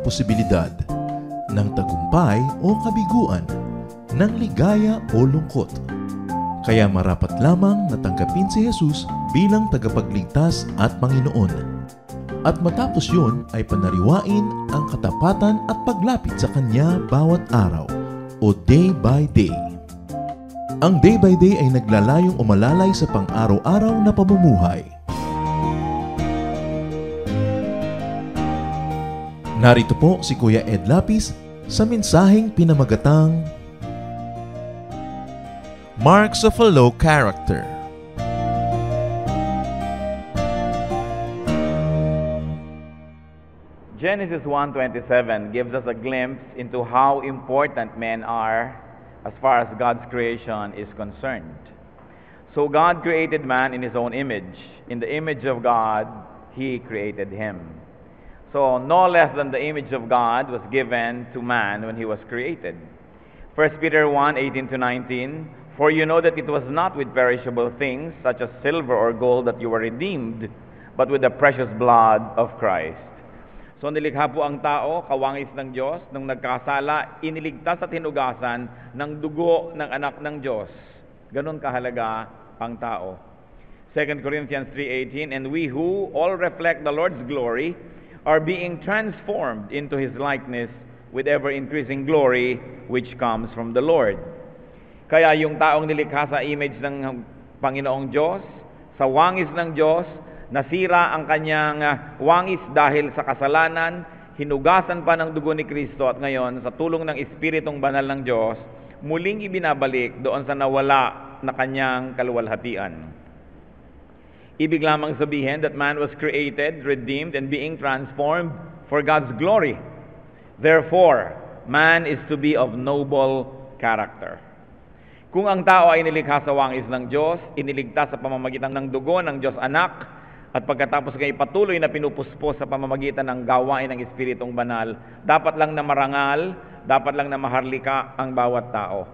posibilidad ng tagumpay o kabiguan, ng ligaya o lungkot. Kaya marapat lamang na tanggapin si Jesus bilang tagapagligtas at Panginoon. At matapos yun ay panariwain ang katapatan at paglapit sa Kanya bawat araw o day by day. Ang day by day ay naglalayong umalalay sa pang-araw-araw na pamumuhay. Narito po si Kuya Ed Lapis sa mensaheng pinamagatang Marks of a Low Character. Genesis 1:27 gives us a glimpse into how important men are as far as God's creation is concerned. So God created man in His own image. In the image of God, He created him. So no less than the image of God was given to man when he was created. 1 Peter 1:18-19, For you know that it was not with perishable things, such as silver or gold, that you were redeemed, but with the precious blood of Christ. So nilikha po ang tao, kawangis ng Diyos, nung nagkasala, iniligtas at hinugasan ng dugo ng anak ng Diyos. Ganon kahalaga ang tao. 2 Corinthians 3:18, And we who all reflect the Lord's glory are being transformed into His likeness with ever-increasing glory which comes from the Lord. Kaya yung taong nilikha sa image ng Panginoong Diyos, sa wangis ng Diyos, nasira ang kanyang wangis dahil sa kasalanan, hinugasan pa ng dugo ni Kristo at ngayon sa tulong ng Espiritong Banal ng Diyos, muling ibinabalik doon sa nawala na kanyang kaluwalhatian. Ibig lamang sabihin that man was created, redeemed, and being transformed for God's glory. Therefore, man is to be of noble character. Kung ang tao ay nilikha sa wangis ng Diyos, iniligtas sa pamamagitan ng dugo ng Diyos Anak, at pagkatapos ay patuloy na pinupuspos sa pamamagitan ng gawain ng Espiritong Banal, dapat lang na marangal, dapat lang na maharlika ang bawat tao.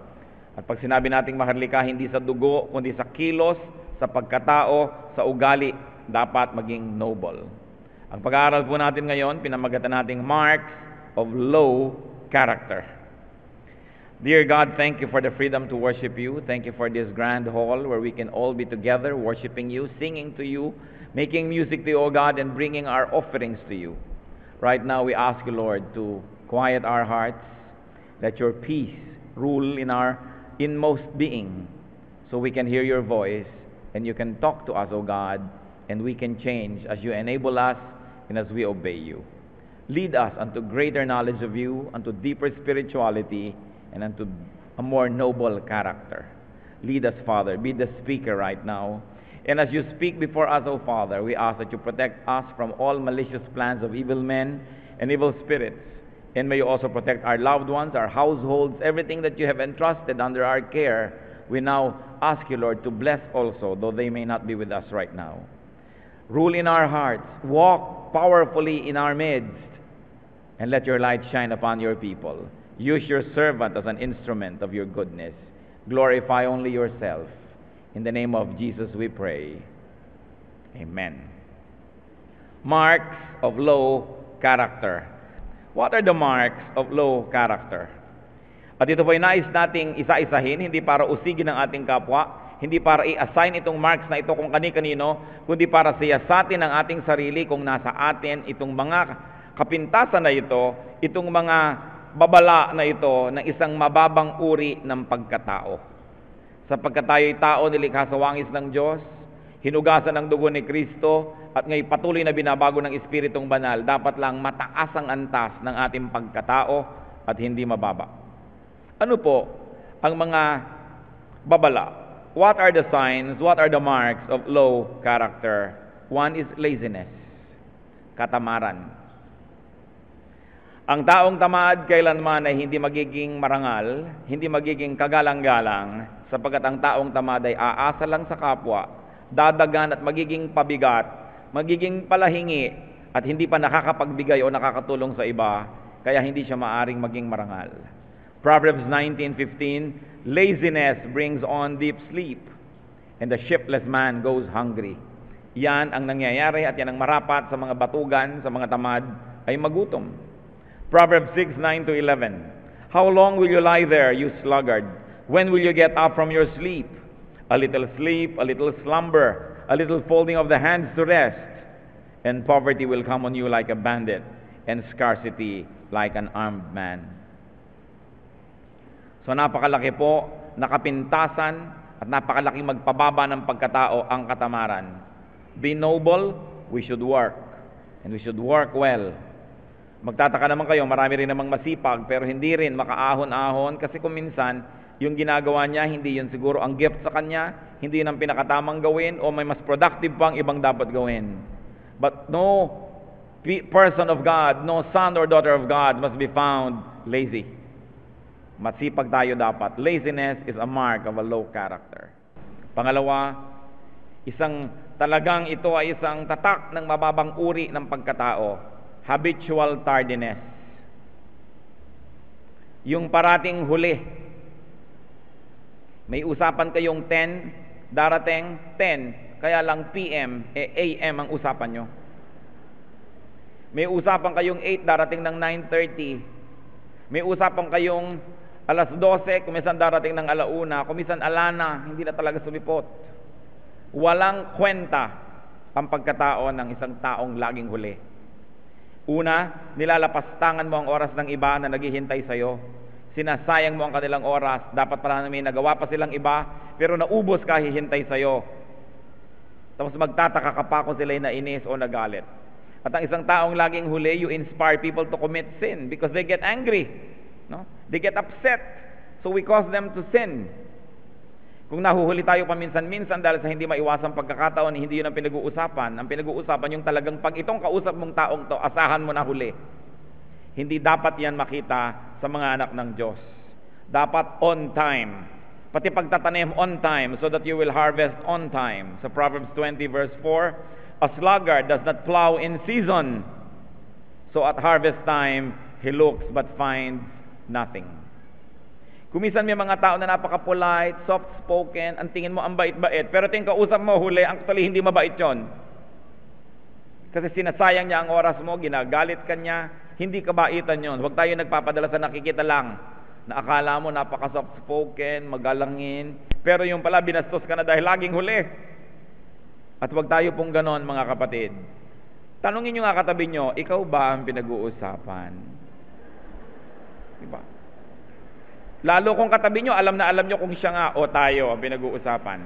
At pag sinabi nating maharlika, hindi sa dugo, kundi sa kilos, sa pagkatao, sa ugali, dapat maging noble. Ang pag-aaral po natin ngayon, pinamagatan nating marks of low character. Dear God, thank you for the freedom to worship you. Thank you for this grand hall where we can all be together, worshiping you, singing to you, making music to you, O God, and bringing our offerings to you. Right now, we ask you, Lord, to quiet our hearts. Let your peace rule in our inmost being so we can hear your voice and you can talk to us, O God, and we can change as you enable us and as we obey you. Lead us unto greater knowledge of you, unto deeper spirituality, and unto a more noble character. Lead us, Father. Be the speaker right now. And as you speak before us, O Father, we ask that you protect us from all malicious plans of evil men and evil spirits. And may you also protect our loved ones, our households, everything that you have entrusted under our care. We now ask you, Lord, to bless also, though they may not be with us right now. Rule in our hearts. Walk powerfully in our midst. And let your light shine upon your people. Use your servant as an instrument of your goodness. Glorify only yourself. In the name of Jesus we pray. Amen. Marks of low character. What are the marks of low character? At ito po ay nais nating isa-isahin, hindi para usigin ang ating kapwa, hindi para i-assign itong marks na ito kung kani-kanino, kundi para siyasatin ang ating sarili kung nasa atin itong mga kapintasan na ito, itong mga babala na ito ng isang mababang uri ng pagkatao. Sapagkat tayo'y tao nilikha sa wangis ng Diyos, hinugasan ng dugo ni Kristo, at ngayon patuloy na binabago ng Espiritong Banal, dapat lang mataas ang antas ng ating pagkatao at hindi mababa. Ano po ang mga babala? What are the signs? What are the marks of low character? One is laziness, katamaran. Ang taong tamad kailanman ay hindi magiging marangal, hindi magiging kagalang-galang, sapagkat ang taong tamad ay aasa lang sa kapwa, dadagan at magiging pabigat, magiging palahingi, at hindi pa nakakapagbigay o nakakatulong sa iba, kaya hindi siya maaring maging marangal. Proverbs 19:15, Laziness brings on deep sleep, and the shiftless man goes hungry. Yan ang nangyayari at yan ang marapat sa mga batugan, sa mga tamad, ay magutom. Proverbs 6:9-11. How long will you lie there, you sluggard? When will you get up from your sleep? A little sleep, a little slumber, a little folding of the hands to rest, and poverty will come on you like a bandit, and scarcity like an armed man. So napakalaki po, nakapintasan, at napakalaking magpababa ng pagkatao ang katamaran. Be noble, we should work. And we should work well. Magtataka naman kayo, marami rin namang masipag, pero hindi rin makaahon-ahon kasi kung minsan, yung ginagawa niya, hindi yun siguro ang gift sa kanya, hindi yun ang pinakatamang gawin, o may mas productive pang ibang dapat gawin. But no person of God, no son or daughter of God must be found lazy. Masipag tayo dapat. Laziness is a mark of a low character. Pangalawa, talagang ito ay isang tatak ng mababang uri ng pagkatao. Habitual tardiness. Yung parating huli. May usapan kayong 10, darating 10, kaya lang PM, AM ang usapan nyo. May usapan kayong 8, darating ng 9:30. May usapan kayong alas 12, kumisan darating ng alauna, kumisan alana, hindi na talaga sumipot. Walang kwenta ang pagkatao ng isang taong laging huli. Una, nilalapastangan mo ang oras ng iba na naghihintay sa'yo. Sinasayang mo ang kanilang oras. Dapat para may nagawa pa silang iba, pero naubos ka, hihintay sa'yo. Tapos magtataka ka pa kung sila'y nainis o nagalit. At ang isang taong laging huli, you inspire people to commit sin because they get angry. No? They get upset. So we cause them to sin. Kung nahuhuli tayo paminsan-minsan dahil sa hindi maiwasang pagkakataon, hindi yun ang pinag-uusapan. Ang pinag-uusapan yung talagang pag itong kausap mong taong to, asahan mo na huli. Hindi dapat yan makita sa mga anak ng Diyos. Dapat on time. Pati pagtatanim on time so that you will harvest on time. Sa Proverbs 20 verse 4, a sluggard does not plow in season. So at harvest time, he looks but finds nothing. Kumisan may mga tao na napaka-polite, soft-spoken, ang tingin mo ang bait-bait, pero tingin kausap mo huli, actually hindi mabait yon. Kasi sinasayang niya ang oras mo, ginagalit ka niya, hindi kabaitan yon. Huwag tayo nagpapadala sa nakikita lang, na akala mo napaka-soft-spoken, magalangin, pero yung pala binastos ka na dahil laging huli. At huwag tayo pong ganon, mga kapatid. Tanungin nyo nga katabi nyo, ikaw ba ang pinag-uusapan? Diba? Lalo kung katabi nyo, alam nyo kung siya nga o tayo ang pinag-uusapan.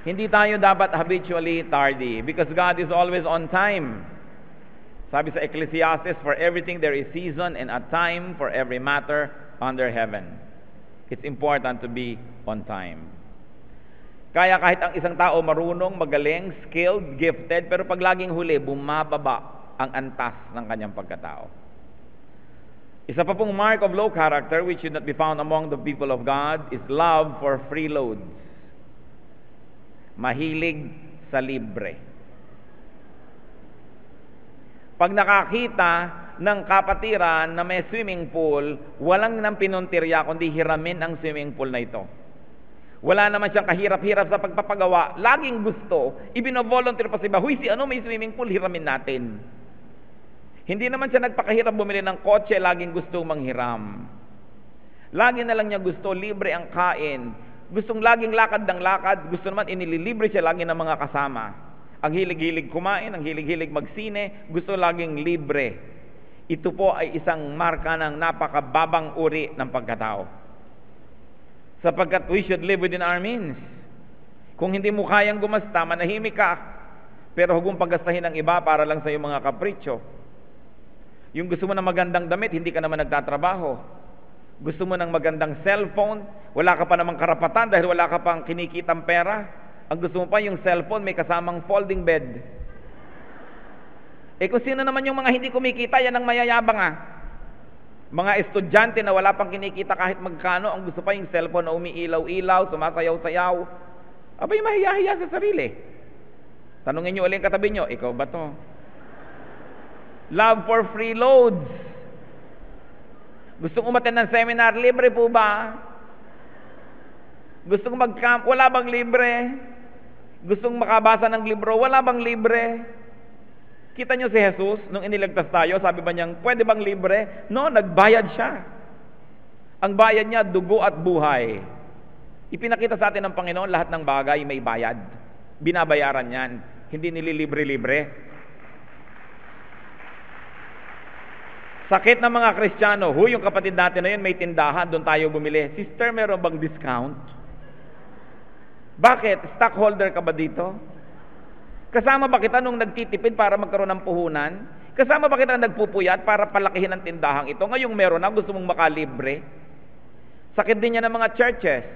Hindi tayo dapat habitually tardy because God is always on time. Sabi sa Ecclesiastes, for everything there is season and a time for every matter under heaven. It's important to be on time. Kaya kahit ang isang tao marunong, magaling, skilled, gifted, pero pag laging huli, bumababa ang antas ng kanyang pagkatao. Isa pa pong mark of low character which should not be found among the people of God is love for freeloads. Mahilig sa libre. Pag nakakita ng kapatiran na may swimming pool, walang nang pinuntirya kundi hiramin ang swimming pool na ito. Wala naman siyang kahirap-hirap sa pagpapagawa. Laging gusto, ibino-volunteer pa si Bahuy, si ano may swimming pool, hiramin natin. Hindi naman siya nagpakahirap bumili ng kotse, laging gusto manghiram. Lagi na lang niya gusto, libre ang kain. Gustong laging lakad ng lakad, gusto naman inililibre siya lagi ng mga kasama. Ang hilig-hilig kumain, ang hilig-hilig magsine, gusto laging libre. Ito po ay isang marka ng napakababang uri ng pagkatao. Sapagkat we should live within our means. Kung hindi mo kayang gumasta, manahimik ka. Pero huwag mong paggastahin ng iba para lang sa iyong mga kapritsyo. Yung gusto mo ng magandang damit, hindi ka naman nagtatrabaho. Gusto mo ng magandang cellphone, wala ka pa namang karapatan dahil wala ka pang kinikitang pera. Ang gusto mo pa yung cellphone, may kasamang folding bed. Kung sino naman yung mga hindi kumikita, yan ang mayayabang Mga estudyante na wala pang kinikita kahit magkano, ang gusto pa yung cellphone na umiilaw-ilaw, sumasayaw-sayaw. Abay, mahiyahiya sa sarili. Tanungin nyo ulit katabi nyo, ikaw ba to? Love for freeloads. Gustong umattend ng seminar, libre po ba? Gustong mag-camp, wala bang libre? Gustong makabasa ng libro, wala bang libre? Kita nyo si Jesus, nung iniligtas tayo, sabi ba niyang, pwede bang libre? No, nagbayad siya. Ang bayad niya, dugo at buhay. Ipinakita sa atin ng Panginoon, lahat ng bagay may bayad. Binabayaran yan. Hindi nililibre-libre. Sakit ng mga Kristiyano, yung kapatid natin na yun, may tindahan, doon tayo bumili. Sister, meron bang discount? Bakit? Stockholder ka ba dito? Kasama ba kita nung nagtitipid para magkaroon ng puhunan? Kasama ba kita nagpupuyat para palakihin ang tindahang ito? Ngayong meron na, gusto mong makalibre? Sakit din yan ng mga churches.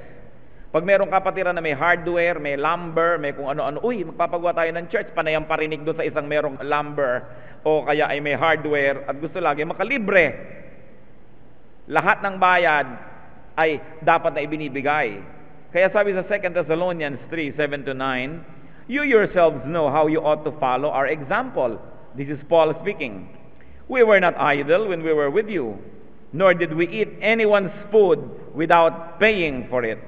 Pag merong kapatiran na may hardware, may lumber, may kung ano-ano, uy, magpapagawa tayo ng church, panayang parinig doon sa isang merong lumber, o kaya ay may hardware, at gusto lagi makalibre. Lahat ng bayad ay dapat na ibinibigay. Kaya sabi sa 2 Thessalonians 3:7-9, you yourselves know how you ought to follow our example. This is Paul speaking. We were not idle when we were with you, nor did we eat anyone's food without paying for it.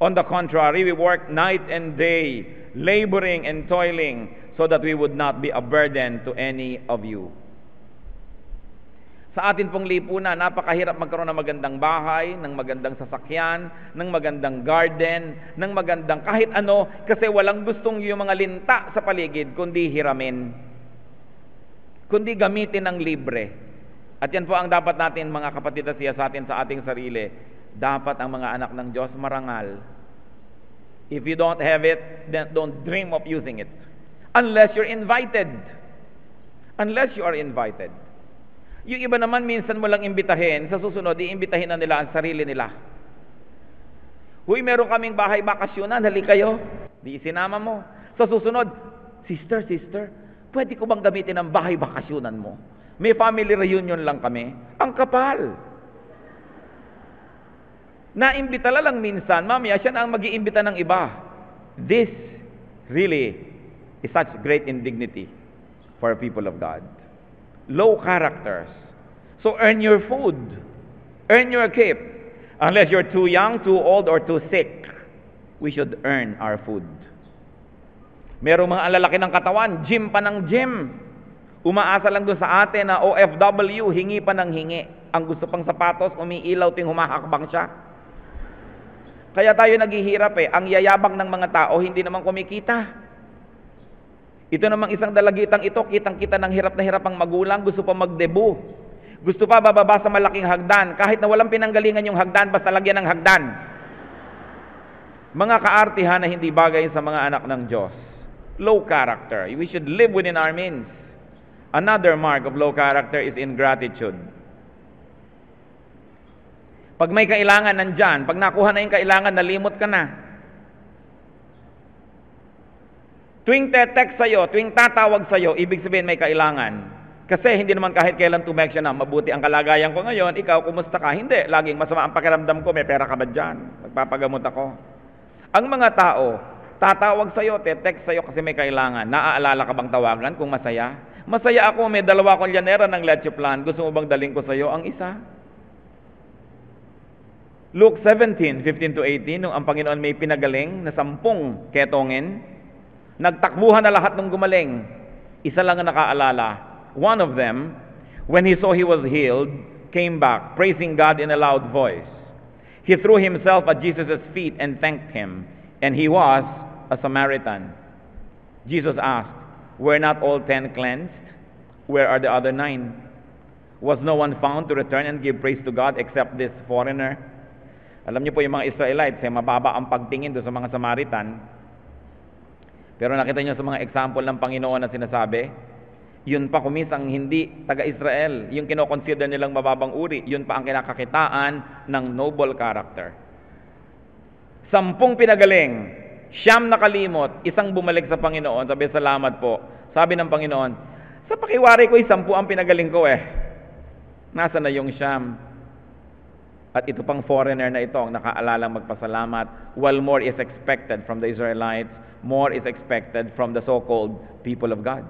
On the contrary, we worked night and day, laboring and toiling, so that we would not be a burden to any of you. Sa atin pong lipunan, napakahirap magkaroon ng magandang bahay, ng magandang sasakyan, ng magandang garden, ng magandang kahit ano, kasi walang gustong yung mga linta sa paligid, kundi hiramin. Kundi gamitin ng libre. At yan po ang dapat natin, mga kapatid at siya sa atin sa ating sarili. Dapat ang mga anak ng Diyos marangal. If you don't have it, then don't dream of using it. Unless you're invited. Unless you are invited. Yung iba naman, minsan mo lang imbitahin, sa susunod, iimbitahin na nila ang sarili nila. Huy, meron kaming bahay bakasyonan, hali kayo. Di isinama mo. Sa susunod, sister, pwede ko bang gamitin ang bahay bakasyonan mo? May family reunion lang kami. Ang kapal. Naimbita lang minsan, mamaya siya na ang mag-iimbita ng iba. This really is such great indignity for people of God. Low characters. So earn your food. Earn your keep. Unless you're too young, too old, or too sick, we should earn our food. Merong mga alalaki ng katawan, gym pa ng gym. Umaasa lang doon sa atin na OFW, hingi pa ng hingi. Ang gusto pang sapatos, umiilaw ting humahakbang siya. Kaya tayo naghihirap eh. Ang yayabang ng mga tao, hindi naman kumikita. Ito namang isang dalagitang ito, kitang-kita ng hirap na hirap ang magulang, gusto pa magdebu. Gusto pa bababa sa malaking hagdan, kahit na walang pinanggalingan yung hagdan, basta lagyan ng hagdan. Mga kaartihan na hindi bagay sa mga anak ng Diyos. Low character. We should live within our means. Another mark of low character is ingratitude. Pag may kailangan, nandyan. Pag nakuha na yung kailangan, nalimot ka na. Tuwing te-text sa'yo, tuwing tatawag sa'yo, ibig sabihin may kailangan. Kasi hindi naman kahit kailan tumek siya na, mabuti ang kalagayan ko ngayon, ikaw, kumusta ka? Hindi, laging masama ang pakiramdam ko, may pera ka ba dyan? Magpapagamot ako. Ang mga tao, tatawag sa'yo, te-text sa'yo kasi may kailangan. Naaalala ka bang tawagan kung masaya? Masaya ako, may 2 akong lyanera ng leche plan. Gusto mo bang daling ko sa'yo ang isa? Luke 17:15-18, nung ang Panginoon may pinagaling na 10 ketongin, nagtakbuhan na lahat ng gumaling. Isa lang ang nakaalala. One of them, when he saw he was healed, came back, praising God in a loud voice. He threw himself at Jesus' feet and thanked him. And he was a Samaritan. Jesus asked, were not all 10 cleansed? Where are the other 9? Was no one found to return and give praise to God except this foreigner? Alam niyo po yung mga Israelites, mababa ang pagtingin doon sa mga Samaritan. Pero nakita niyo sa mga example ng Panginoon na sinasabi, yun pa kumisang hindi taga-Israel, yung kinoconsider nilang mababang uri, yun pa ang kinakakitaan ng noble character. 10 pinagaling, 9 nakalimot, 1 bumalik sa Panginoon, sabi, salamat po. Sabi ng Panginoon, sa pakiwari ko, 10 ang pinagaling ko eh. Nasa na yung 9? At ito pang foreigner na ito ang nakaalalang magpasalamat, while more is expected from the Israelites, more is expected from the so-called people of God.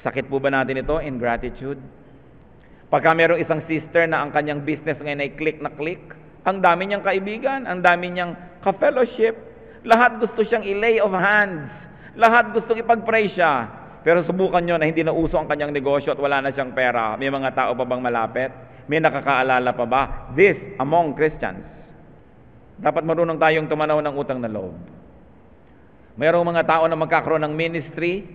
Sakit po ba natin ito? Ingratitude. Pagka mayroong isang sister na ang kanyang business ngayon ay click na click, ang dami niyang kaibigan, ang dami niyang ka-fellowship, lahat gusto siyang i-lay of hands, lahat gusto ipag-pray siya. Pero subukan nyo na hindi na uso ang kanyang negosyo at wala na siyang pera. May mga tao pa bang malapit? May nakakaalala pa ba? This among Christians. Dapat marunong tayong tumanaw ng utang na loob. Mayroong mga tao na magkakaroon ng ministry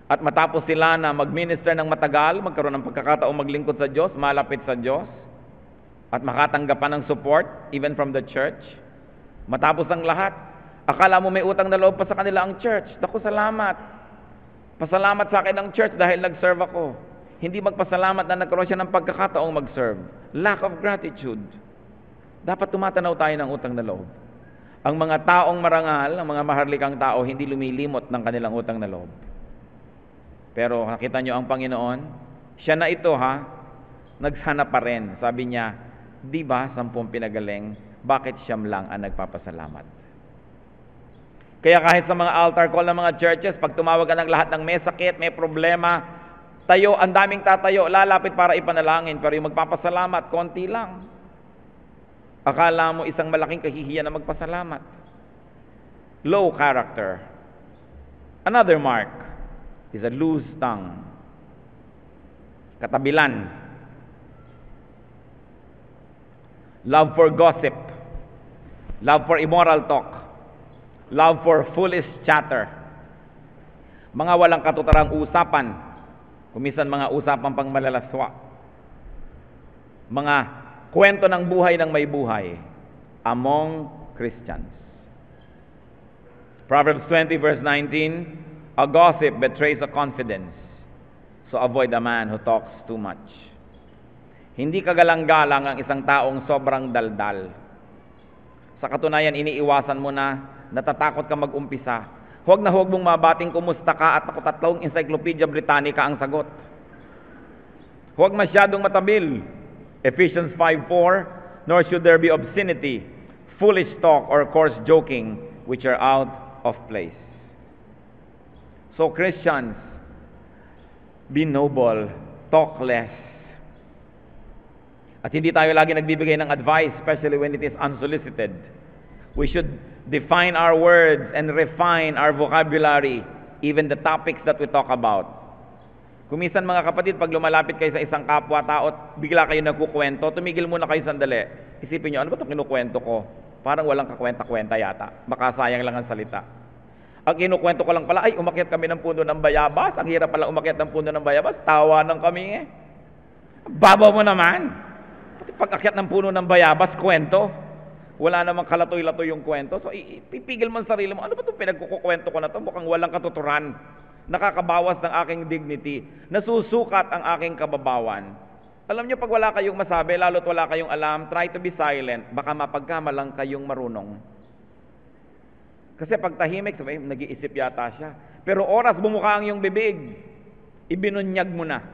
at matapos sila na mag-minister ng matagal, magkaroon ng pagkakataong maglingkod sa Diyos, malapit sa Diyos, at makatanggap pa ng support, even from the church. Matapos ang lahat, akala mo may utang na loob pa sa kanila ang church. Naku, salamat. Pasalamat sa akin ang church dahil nag-serve ako. Hindi magpasalamat na nagkaroon siya ng pagkakataong mag-serve. Lack of gratitude. Dapat tumatanaw tayo ng utang na loob. Ang mga taong marangal, ang mga maharlikang tao, hindi lumilimot ng kanilang utang na loob. Pero nakita nyo ang Panginoon, siya na ito nagsana pa rin. Sabi niya, di ba 10 pinagaling, bakit siyam lang ang nagpapasalamat? Kaya kahit sa mga altar call ng mga churches, pag tumawag ka ng lahat ng may sakit, may problema, tayo, ang daming tatayo, lalapit para ipanalangin, pero yung magpapasalamat, konti lang. Akala mo isang malaking kahihiyan na magpasalamat. Low character. Another mark is a loose tongue. Katabilan. Love for gossip. Love for immoral talk. Love for foolish chatter. Mga walang katutarang usapan. Kumisan mga usapan pang malalaswa. Mga kwento ng buhay ng may buhay among Christians. Proverbs 20 verse 19, a gossip betrays a confidence, so avoid a man who talks too much. Hindi kagalang-galang ang isang taong sobrang daldal. Sa katunayan, iniiwasan mo na, natatakot ka mag-umpisa. Huwag na huwag mong mabating kumusta ka at tatlong Encyclopedia Britannica ang sagot. Huwag masyadong matabil. Ephesians 5:4, nor should there be obscenity, foolish talk, or coarse joking, which are out of place. So Christians, be noble, talk less. At hindi tayo lagi nagbibigay ng advice, especially when it is unsolicited. We should define our words and refine our vocabulary, even the topics that we talk about. Kumisan mga kapatid, pag lumalapit kayo sa isang kapwa-tao at bigla kayo nagkukwento, tumigil muna kayo sandali. Isipin nyo, ano ba itong kinukwento ko? Parang walang kakwenta-kwenta yata. Baka sayang lang ang salita. Ang kinukwento ko lang pala, ay umakyat kami ng puno ng bayabas. Ang hirap pala umakyat ng puno ng bayabas. Tawa ng kami eh. Babaw mo naman. Pati pag-akyat ng puno ng bayabas, kwento. Wala namang kalatoy-latoy yung kwento. So, ipipigil mo ang sarili mo. Ano ba itong pinagkukwento ko na ito? Mukhang walang katuturan. Nakakabawas ng aking dignity. Nasusukat ang aking kababawan. Alam niyo, pag wala kayong masabi, lalo't wala kayong alam, try to be silent. Baka mapagkamalang kayong marunong. Kasi pag tahimik, sabi, nag-iisip yata siya. Pero oras bumuka ang iyong bibig, ibinunyag mo na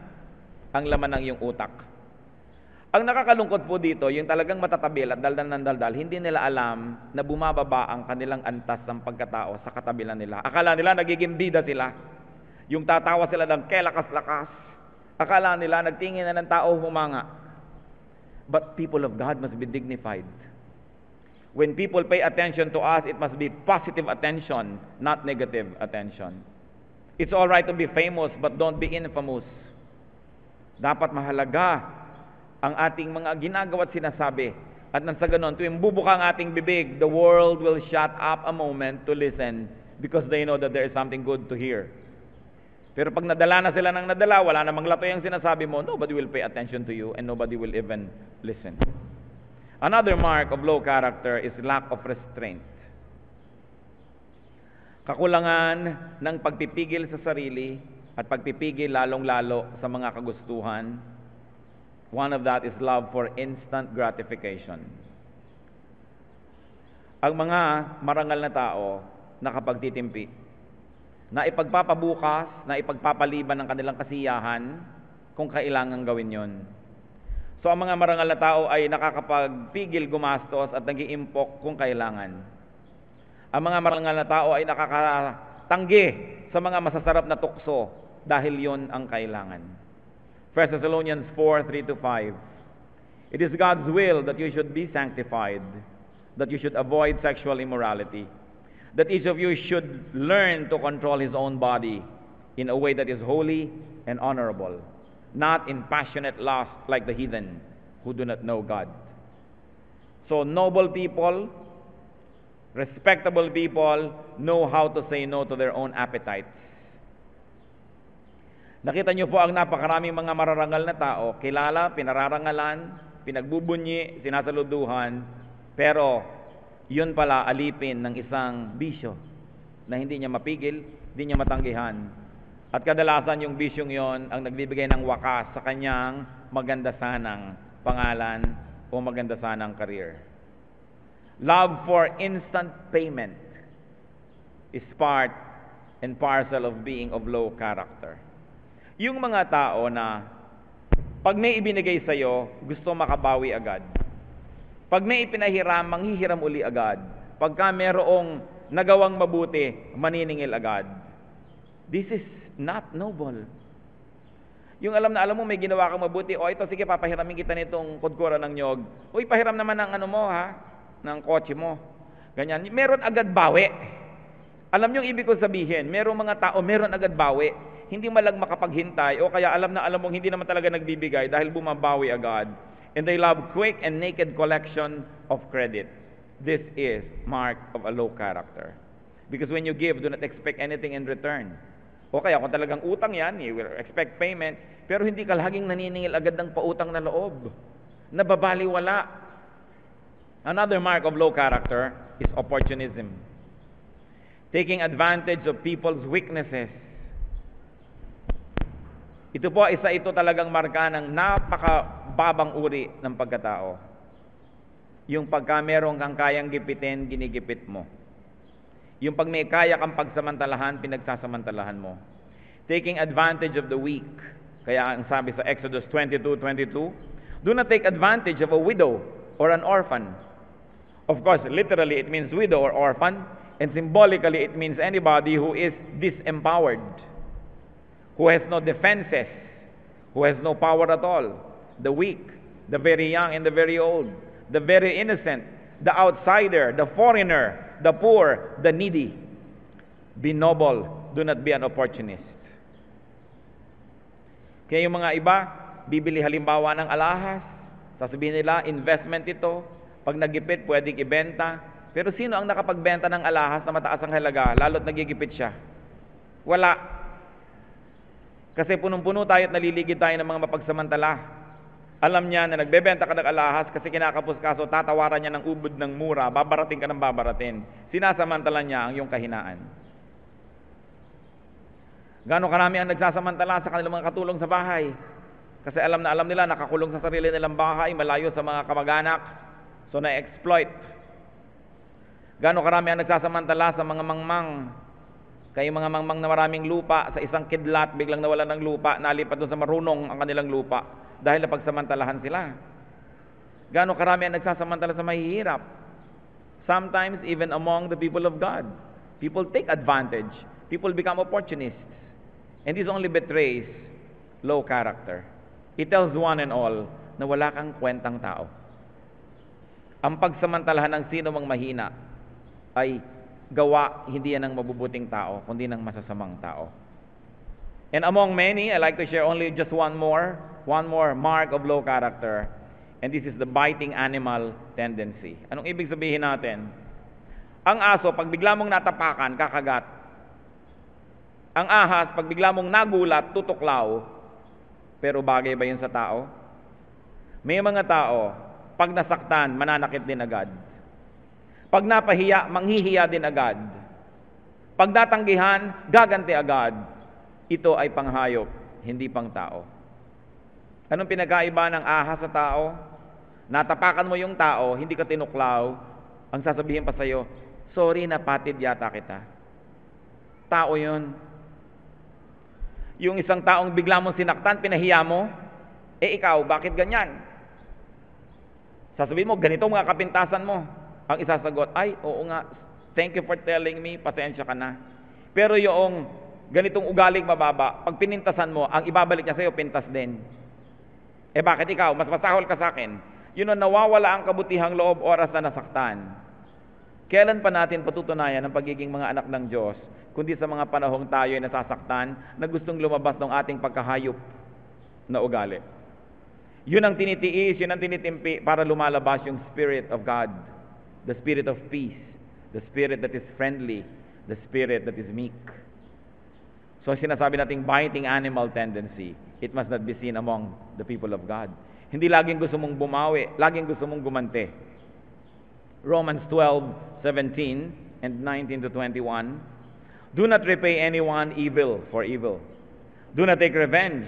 ang laman ng iyong utak. Ang nakakalungkot po dito, yung talagang matatabil at daldal ng daldal, hindi nila alam na bumababa ang kanilang antas ng pagkatao sa katabilan nila. Akala nila nagiging bida sila. Yung tatawa sila ng kelakas-lakas. Akala nila nagtingin na ng tao humanga. But people of God must be dignified. When people pay attention to us, it must be positive attention, not negative attention. It's all right to be famous, but don't be infamous. Dapat mahalaga ang ating mga ginagawa at sinasabi. At nang sa ganon, tuwing bubuka ang ating bibig, the world will shut up a moment to listen because they know that there is something good to hear. Pero pag nadala na sila ng nadala, wala namang latoy ang sinasabi mo, nobody will pay attention to you and nobody will even listen. Another mark of low character is lack of restraint. Kakulangan ng pagpipigil sa sarili at pagpipigil lalong-lalo sa mga kagustuhan. One of that is love for instant gratification. Ang mga marangal na tao nakapagtitimpi, na ipagpapabukas, na ipagpapaliban ng kanilang kasiyahan kung kailangan gawin yon. So ang mga marangal na tao ay nakakapagpigil gumastos at nag-iimpok kung kailangan. Ang mga marangal na tao ay nakakatanggi sa mga masasarap na tukso dahil yon ang kailangan. 1 Thessalonians 4:3-5. It is God's will that you should be sanctified, that you should avoid sexual immorality, that each of you should learn to control his own body in a way that is holy and honorable, not in passionate lust like the heathen who do not know God. So noble people, respectable people know how to say no to their own appetites. Nakita niyo po ang napakaraming mga mararangal na tao, kilala, pinararangalan, pinagbubunyi, sinasaluduhan, pero yun pala alipin ng isang bisyo na hindi niya mapigil, hindi niya matanggihan. At kadalasan yung bisyong yon ang nagbibigay ng wakas sa kanyang maganda sanang pangalan o maganda sanang career. Love for instant payment is part and parcel of being of low character. Yung mga tao na pag may ibinigay sa'yo, gusto makabawi agad. Pag may ipinahiram, manghihiram uli agad. Pagka merong nagawang mabuti, maniningil agad. This is not noble. Yung alam mo, may ginawa kang mabuti, o ito, sige, papahiramin kita nitong kudkura ng nyog. Uy, pahiram naman ng ano mo, ha? Ng kotse mo. Ganyan. Meron agad bawi. Alam nyo yung ibig ko sabihin, merong mga tao, meron agad bawi. Hindi malang makapaghintay, o kaya alam mong hindi naman talaga nagbibigay dahil bumabawi agad. And they love quick and naked collection of credit. This is mark of a low character. Because when you give, do not expect anything in return. O kaya kung talagang utang yan, you will expect payment, pero hindi ka laging naniningil agad ng pautang na loob. Nababaliwala. Another mark of low character is opportunism. Taking advantage of people's weaknesses. Ito po, ito talagang marka ng napakababang uri ng pagkatao. Yung pagka meron kang kayang gipitin, ginigipit mo. Yung pag may kaya kang pagsamantalahan, pinagsasamantalahan mo. Taking advantage of the weak. Kaya ang sabi sa Exodus 22:22, do not take advantage of a widow or an orphan. Of course, literally it means widow or orphan, and symbolically it means anybody who is disempowered, who has no defenses, who has no power at all. The weak, the very young and the very old, the very innocent, the outsider, the foreigner, the poor, the needy. Be noble, do not be an opportunist. Kaya yung mga iba, bibili halimbawa ng alahas, sasabihin nila, investment ito, pag nagipit, pwedeng ibenta. Pero sino ang nakapagbenta ng alahas na mataas ang halaga, lalo't nagigipit siya? Wala. Kasi punong-puno tayo at naliligid tayo ng mga mapagsamantala. Alam niya na nagbebenta ka ng alahas kasi kinakapos kaso, tatawaran niya ng ubod ng mura, babarating ka ng babaratin. Sinasamantala niya ang iyong kahinaan. Gaano karami ang nagsasamantala sa kanilang mga katulong sa bahay? Kasi alam nila, nakakulong sa sarili nilang bahay, malayo sa mga kamag-anak, so na-exploit. Gaano karami ang nagsasamantala sa mga mangmang? Kaya mga mangmang na maraming lupa, sa isang kidlat, biglang nawala ng lupa, nalipat doon sa marunong ang kanilang lupa dahil napagsamantalahan sila. Gaano karami ang nagsasamantala sa mahihirap? Sometimes even among the people of God, people take advantage. People become opportunists. And this only betrays low character. It tells one and all na wala kang kwentang tao. Ang pagsamantalahan ng sino mang mahina ay gawa hindi yan ng mabubuting tao, kundi ng masasamang tao. And among many, I like to share only just one more mark of low character. And this is the biting animal tendency. Anong ibig sabihin natin? Ang aso, pag bigla mong natapakan, kakagat. Ang ahas, pag bigla mong nagulat, tutuklaw. Pero bagay ba yun sa tao? May mga tao, pag nasaktan, mananakit din agad. Pag napahiya, manghihiya din agad. Pag datanggihan, gaganti agad. Ito ay panghayop, hindi pang tao. Anong pinagkaiba ng ahas sa tao? Natapakan mo yung tao, hindi ka tinuklaw, ang sasabihin pa sa'yo, sorry, napatid yata kita. Tao yun. Yung isang taong bigla mong sinaktan, pinahiya mo, ikaw, bakit ganyan? Sasabihin mo, ganito mga kapintasan mo. Ang isasagot, ay, oo nga, thank you for telling me, pasensya ka na. Pero yung ganitong ugaling mababa, pag pinintasan mo, ang ibabalik niya sa'yo, pintas din. Bakit ikaw? Mas masahol ka sa akin. Yun ang nawawala ang kabutihang loob oras na nasaktan. Kailan pa natin patutunayan ang pagiging mga anak ng Diyos? kundi sa mga panahong tayo ay nasasaktan na gustong lumabas ng ating pagkahayop na ugali. Yun ang tinitiis, yun ang tinitimpi para lumalabas yung Spirit of God, the Spirit of peace, the Spirit that is friendly, the Spirit that is meek. So sinasabi nating biting animal tendency, it must not be seen among the people of God. Hindi laging gusto mong bumawi, laging gusto mong gumante. Romans 12:17 and 19 to 21. Do not repay anyone evil for evil. Do not take revenge.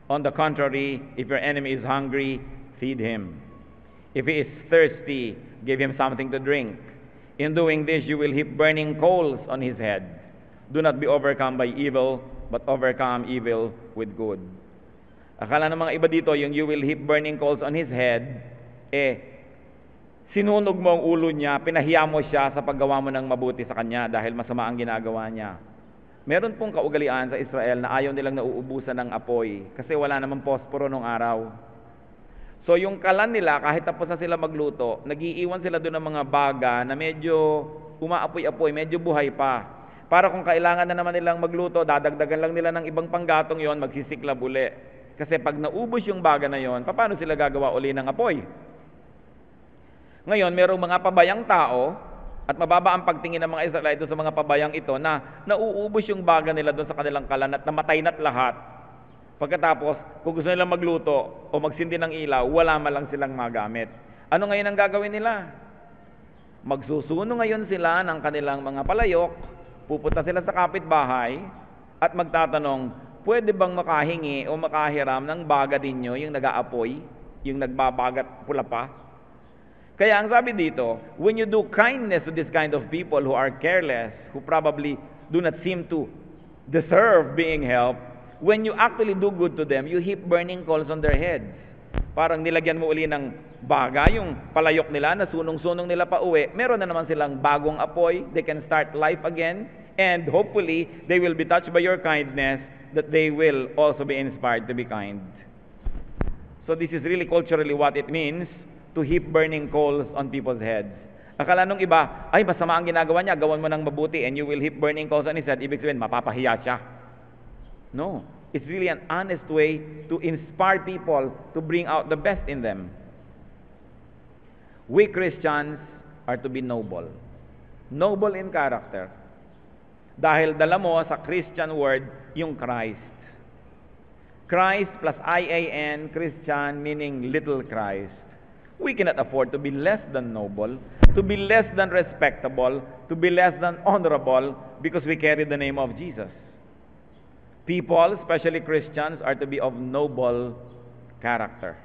On the contrary, if your enemy is hungry, feed him. If he is thirsty, give him something to drink. In doing this, you will heap burning coals on his head. Do not be overcome by evil, but overcome evil with good. Akala ng mga iba dito, yung you will heap burning coals on his head, sinunog mo ang ulo niya, pinahiya mo siya sa paggawa mo ng mabuti sa kanya dahil masama ang ginagawa niya. Meron pong kaugalian sa Israel na ayaw nilang nauubusan ng apoy kasi wala namang posporo nung araw. So yung kalan nila, kahit tapos na sila magluto, nagiiwan sila doon ng mga baga na medyo umaapoy-apoy, medyo buhay pa. Para kung kailangan na naman nilang magluto, dadagdagan lang nila ng ibang panggatong yon, magsisiklab uli. Kasi pag naubos yung baga na yon, paano sila gagawa uli ng apoy? Ngayon, merong mga pabayang tao, at mababa ang pagtingin ng mga Israelito sa mga pabayang ito na nauubos yung baga nila doon sa kanilang kalan at namatay na't lahat. Pagkatapos, kung gusto nilang magluto o magsindi ng ilaw, wala man lang silang magamit. Ano ngayon ang gagawin nila? Magsusuno ngayon sila ng kanilang mga palayok, pupunta sila sa kapitbahay at magtatanong, pwede bang makahingi o makahiram ng baga ninyo yung nag-aapoy, yung nagbabagat pula pa? Kaya ang sabi dito, when you do kindness to this kind of people who are careless, who probably do not seem to deserve being helped, when you actually do good to them, you heap burning coals on their heads. Parang nilagyan mo uli ng baga, yung palayok nila, na sunong-sunong nila pa uwi, meron na naman silang bagong apoy, they can start life again, and hopefully, they will be touched by your kindness, that they will also be inspired to be kind. So this is really culturally what it means to heap burning coals on people's heads. Akala nung iba, ay masama ang ginagawa niya, gawan mo ng mabuti and you will heap burning coals on his head. Ibig sabihin, mapapahiya siya. No. It's really an honest way to inspire people to bring out the best in them. We Christians are to be noble. Noble in character. Dahil dala mo sa Christian word yung Christ. Christ plus I-A-N, Christian, meaning little Christ. We cannot afford to be less than noble, to be less than respectable, to be less than honorable, because we carry the name of Jesus. People, especially Christians, are to be of noble character.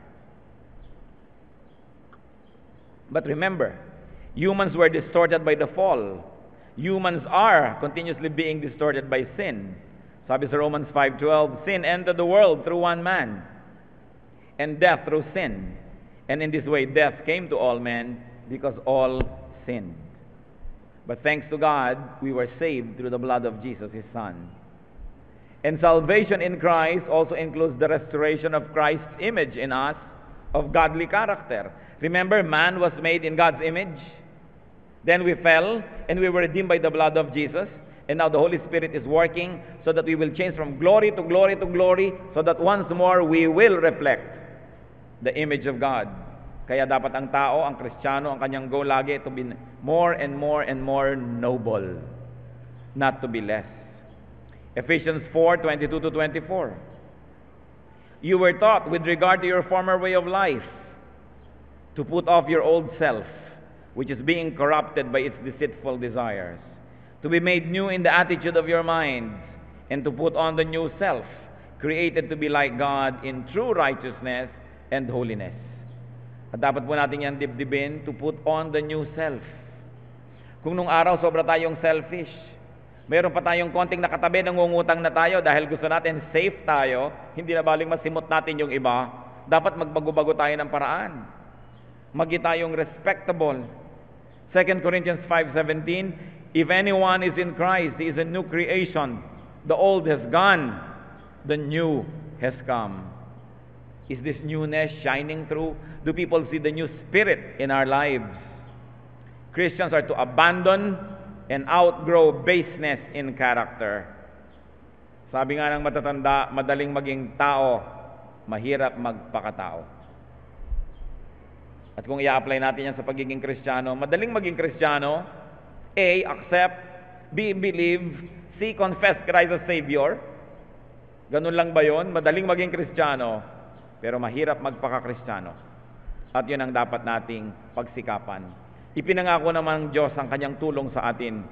But remember, humans were distorted by the fall. Humans are continuously being distorted by sin. Sabi sa Romans 5:12, sin entered the world through one man, and death through sin. And in this way, death came to all men because all sinned. But thanks to God, we were saved through the blood of Jesus, His Son. And salvation in Christ also includes the restoration of Christ's image in us, of godly character. Remember, man was made in God's image. Then we fell, and we were redeemed by the blood of Jesus. And now the Holy Spirit is working so that we will change from glory to glory to glory, so that once more we will reflect the image of God. Kaya dapat ang tao, ang Kristiyano, ang kanyang goal lagi to be more and more and more noble, not to be less. Ephesians 4:22 to 24. You were taught with regard to your former way of life to put off your old self, which is being corrupted by its deceitful desires, to be made new in the attitude of your minds, and to put on the new self, created to be like God in true righteousness and holiness. At dapat po natin yan dibdibin, to put on the new self. Kung nung araw sobra tayong selfish, mayroon pa tayong konting nakatabi, nangungutang na tayo dahil gusto natin safe tayo, hindi na baling masimot natin yung iba, dapat magbago-bago tayo ng paraan. Maging tayong respectable. 2 Corinthians 5:17, if anyone is in Christ, he is a new creation. The old has gone, the new has come. Is this newness shining through? Do people see the new spirit in our lives? Christians are to abandon and outgrow baseness in character. Sabi nga ng matatanda, madaling maging tao, mahirap magpakatao. At kung i-apply natin yan sa pagiging Kristiyano, madaling maging Kristiyano, A, accept, B, believe, C, confess Christ as Savior. Ganun lang ba yun? Madaling maging Kristiyano, pero mahirap magpaka-Kristiyano. At yun ang dapat nating pagsikapan. Ipinangako naman ng Diyos ang kanyang tulong sa atin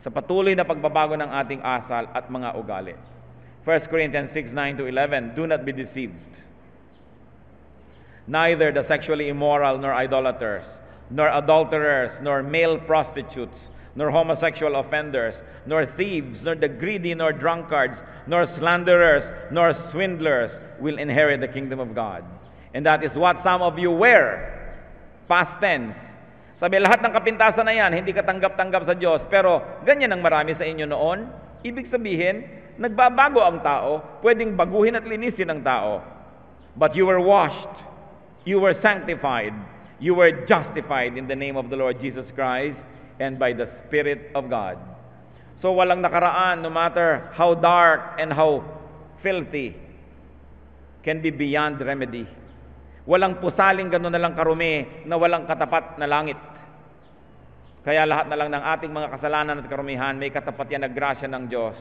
sa patuloy na pagbabago ng ating asal at mga ugali. 1 Corinthians 6:9-11, do not be deceived. Neither the sexually immoral, nor idolaters, nor adulterers, nor male prostitutes, nor homosexual offenders, nor thieves, nor the greedy, nor drunkards, nor slanderers, nor swindlers will inherit the kingdom of God. And that is what some of you were. Past tense. Sabi, lahat ng kapintasan na yan, hindi ka tanggap-tanggap sa Diyos, pero ganyan ang marami sa inyo noon. Ibig sabihin, nagbabago ang tao, pwedeng baguhin at linisin ang tao. But you were washed, you were sanctified, you were justified in the name of the Lord Jesus Christ and by the Spirit of God. So walang nakaraan, no matter how dark and how filthy, can be beyond remedy. Walang pusaling gano'n na lang karumi na walang katapat na langit. Kaya lahat na lang ng ating mga kasalanan at karumihan, may katapat yan na grasya ng Diyos.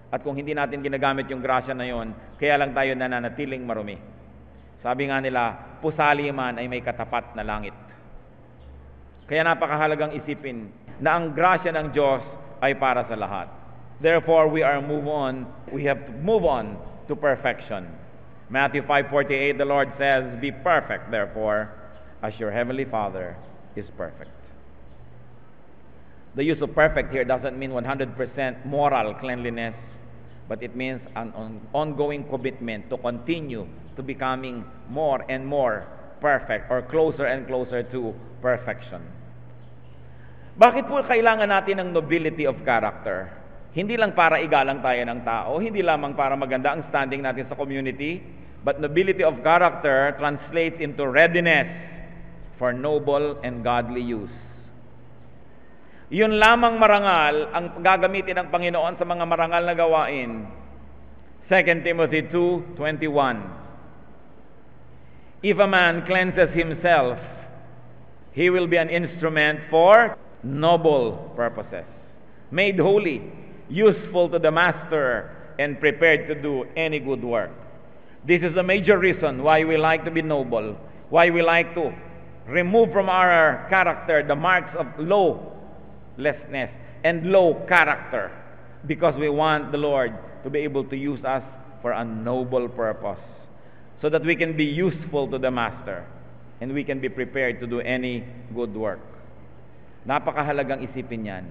At kung hindi natin ginagamit yung grasya na yon, kaya lang tayo nananatiling marumi. Sabi nga nila, pusali man ay may katapat na langit. Kaya napakahalagang isipin na ang grasya ng Diyos ay para sa lahat. Therefore, we have to move on to perfection. Matthew 5:48, the Lord says, be perfect, therefore, as your heavenly Father is perfect. The use of perfect here doesn't mean 100% moral cleanliness, but it means an ongoing commitment to continue to becoming more and more perfect or closer and closer to perfection. Bakit po kailangan natin ng nobility of character? Hindi lang para igalang tayo ng tao, hindi lamang para maganda ang standing natin sa community, but nobility of character translates into readiness for noble and godly use. Yun lamang marangal ang gagamitin ng Panginoon sa mga marangal na gawain. 2 Timothy 2:21. If a man cleanses himself, he will be an instrument for noble purposes, made holy, useful to the master, and prepared to do any good work. This is the major reason why we like to be noble, why we like to remove from our character the marks of lawlessness and low character, because we want the Lord to be able to use us for a noble purpose, so that we can be useful to the master and we can be prepared to do any good work. Napakahalagang isipin yan.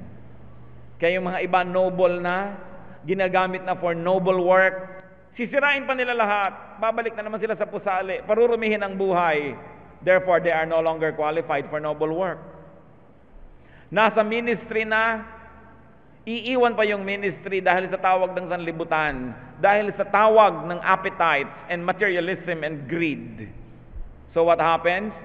Kaya yung mga iba noble na, ginagamit na for noble work, sisirain pa nila lahat, babalik na naman sila sa pusali, parurumihin ang buhay. Therefore, they are no longer qualified for noble work. Nasa ministry na, iiwan pa yung ministry dahil sa tawag ng sanlibutan, dahil sa tawag ng appetites and materialism and greed. So what happens?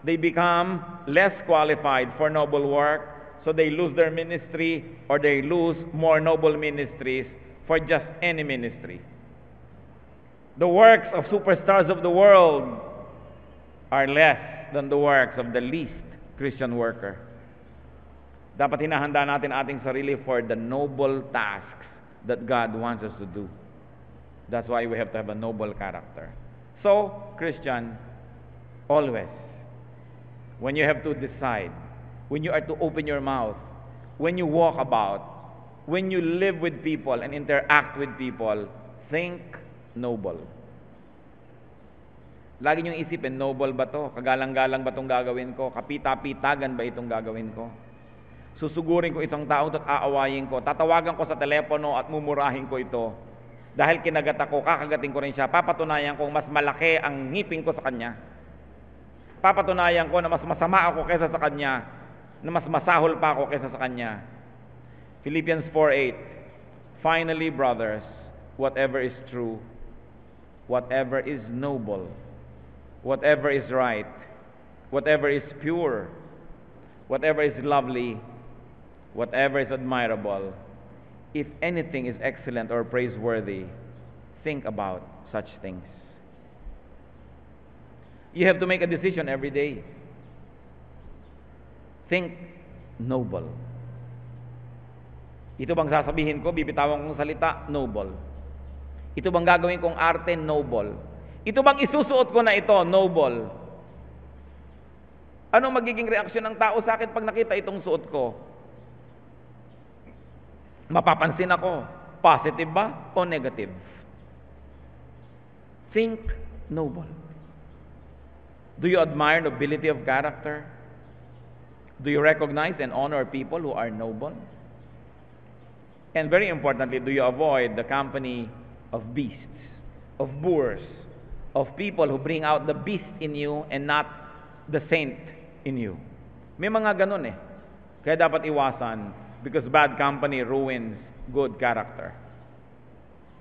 They become less qualified for noble work, so they lose their ministry, or they lose more noble ministries for just any ministry. The works of superstars of the world are less than the works of the least Christian worker. Dapat hinahanda natin ating sarili for the noble tasks that God wants us to do. That's why we have to have a noble character. So, Christian, always, when you have to decide, when you are to open your mouth, when you walk about, when you live with people and interact with people, think noble. Lagi niyong isipin, noble ba to? Kagalang-galang ba itong gagawin ko? Kapita-pitagan ba itong gagawin ko? Susugurin ko itong tao at aawayin ko. Tatawagan ko sa telepono at mumurahin ko ito. Dahil kinagat ako, kakagatin ko rin siya. Papatunayan kong mas malaki ang ngipin ko sa kanya. Papatunayan ko na mas masama ako kaysa sa kanya, na mas masahol pa ako kaysa sa kanya. Philippians 4:8. Finally, brothers, whatever is true, whatever is noble, whatever is right, whatever is pure, whatever is lovely, whatever is admirable, if anything is excellent or praiseworthy, think about such things. You have to make a decision every day. Think noble. Ito bang sasabihin ko, bibitawan kong salita? Noble. Ito bang gagawin kong arte? Noble. Ito bang isusuot ko na ito? Noble. Anong magiging reaksyon ng tao sa akin pag nakita itong suot ko? Mapapansin ako. Positive ba o negative? Think noble. Do you admire nobility of character? Do you recognize and honor people who are noble? And very importantly, do you avoid the company of beasts, of boors, of people who bring out the beast in you and not the saint in you? May mga ganun eh. Kaya dapat iwasan because bad company ruins good character.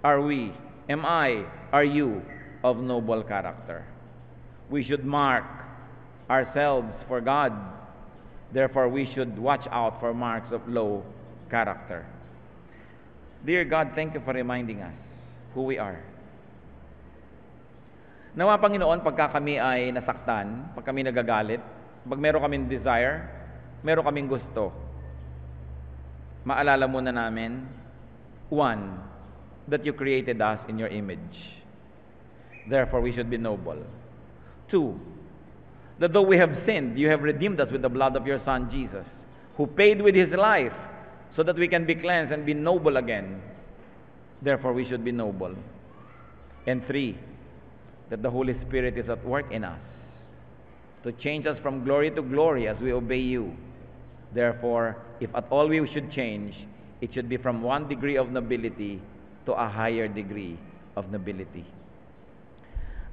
Are you of noble character? We should mark ourselves for God. Therefore, we should watch out for marks of low character. Dear God, thank you for reminding us who we are. Nawa, Panginoon, pagka kami ay nasaktan, pag kami nagagalit, pag meron kaming desire, meron kaming gusto, maalala muna namin, 1, that you created us in your image. Therefore, we should be noble. 2, that though we have sinned, you have redeemed us with the blood of your Son, Jesus, who paid with his life so that we can be cleansed and be noble again. Therefore, we should be noble. And 3, that the Holy Spirit is at work in us to change us from glory to glory as we obey you. Therefore, if at all we should change, it should be from one degree of nobility to a higher degree of nobility.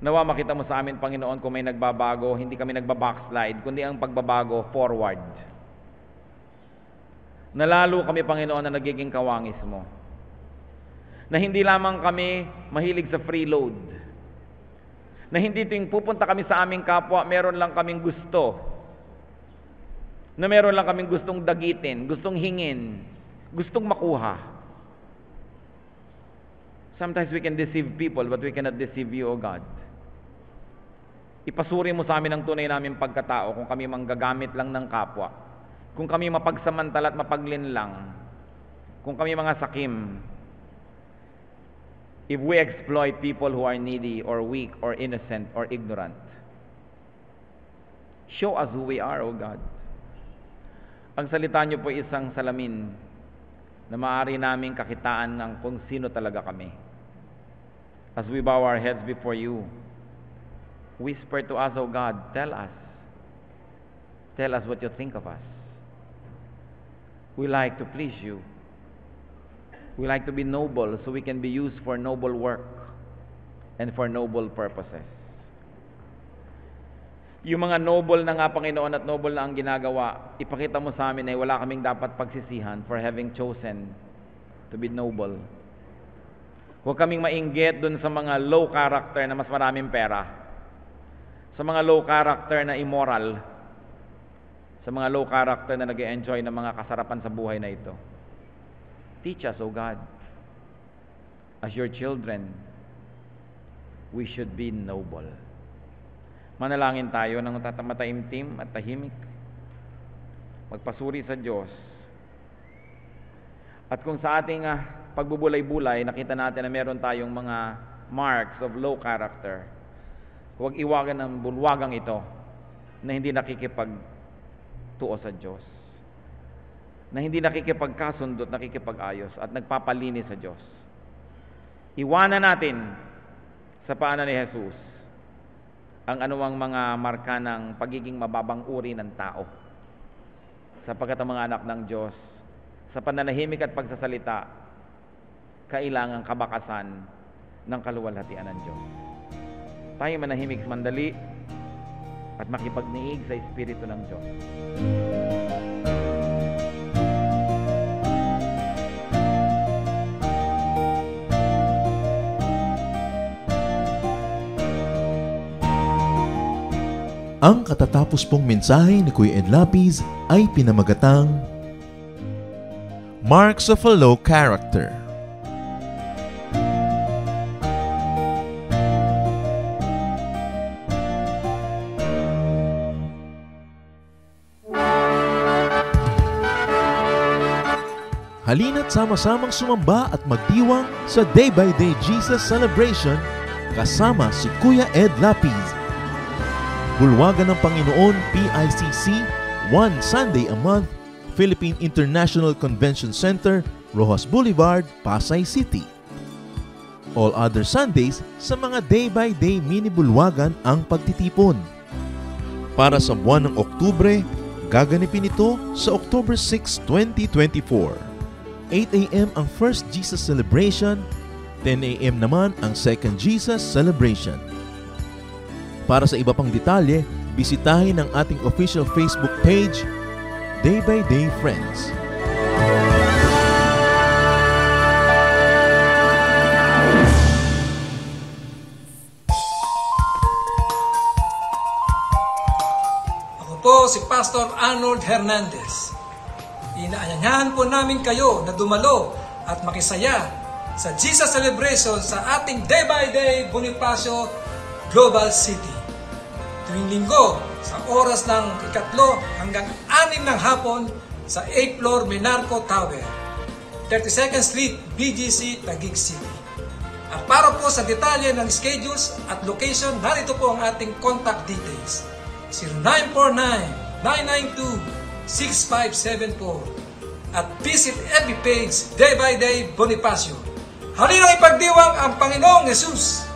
Nawa makita mo sa amin, Panginoon, kung may nagbabago, hindi kami nagbabackslide, kundi ang pagbabago forward. Nalalo kami, Panginoon, na nagiging kawangis mo. Na hindi lamang kami mahilig sa freeload. Na hindi tuwing pupunta kami sa aming kapwa, meron lang kaming gusto. Na meron lang kaming gustong dagitin, gustong hingin, gustong makuha. Sometimes we can deceive people, but we cannot deceive you, O God. Ipasuri mo sa amin ang tunay naming pagkatao kung kami manggagamit lang ng kapwa. Kung kami mapagsamantala at mapaglinlang. Kung kami mga sakim. If we exploit people who are needy or weak or innocent or ignorant. Show us who we are, O God. Ang salita niyo po isang salamin na maaari naming kakitaan ng kung sino talaga kami. As we bow our heads before you, whisper to us, O God, tell us. Tell us what you think of us. We like to please you. We like to be noble so we can be used for noble work and for noble purposes. Yung mga noble na nga, Panginoon, at noble na ang ginagawa, ipakita mo sa amin ay wala kaming dapat pagsisihan for having chosen to be noble. Huwag kaming mainggit dun sa mga low character na mas maraming pera. Sa mga low character na immoral, sa mga low character na nag-e-enjoy ng mga kasarapan sa buhay na ito. Teach us, O God, as your children, we should be noble. Manalangin tayo ng mataimtim at tahimik. Magpasuri sa Diyos. At kung sa ating pagbubulay-bulay, nakita natin na meron tayong mga marks of low character, huwag iwagan ng bulwagang ito na hindi nakikipagtuo sa Diyos. Na hindi nakikipagkasundot, nakikipag-ayos at nagpapalinis sa Diyos. Iwanan natin sa paanan ni Jesus ang anuang mga marka ng pagiging mababang uri ng tao. Sapagkat ang mga anak ng Diyos, sa pananahimik at pagsasalita, kailangang kabakasan ng kaluwalhatian ng Diyos. Tayo manahimik mandali at makipagniig sa Espiritu ng Diyos. Ang katatapos pong mensahe ni Kuya Ed Lapiz ay pinamagatang Marks of a Low Character. Halina't sama-samang sumamba at magdiwang sa Day by Day Jesus Celebration kasama si Kuya Ed Lapiz. Bulwagan ng Panginoon PICC, one Sunday a month, Philippine International Convention Center, Rojas Boulevard, Pasay City. All other Sundays sa mga Day by Day mini bulwagan ang pagtitipon. Para sa buwan ng Oktubre, gaganipin ito sa October 6, 2024. 8 a.m. ang First Jesus Celebration, 10 a.m. naman ang Second Jesus Celebration. Para sa iba pang detalye, bisitahin ang ating official Facebook page, Day by Day Friends. Ako po si Pastor Arnold Hernandez. Inaanyayahan po namin kayo na dumalo at makisaya sa Jesus Celebration sa ating Day by Day Bonifacio Global City. Tuwing linggo sa oras ng 3 hanggang 6 ng hapon sa 8th floor Menarco Tower, 32nd Street, BGC, Taguig City. At para po sa detalye ng schedules at location, narito po ang ating contact details. 0949-992-6574 at visit FB page Day by Day Bonifacio. Halina ipagdiwang ang Panginoong Yesus!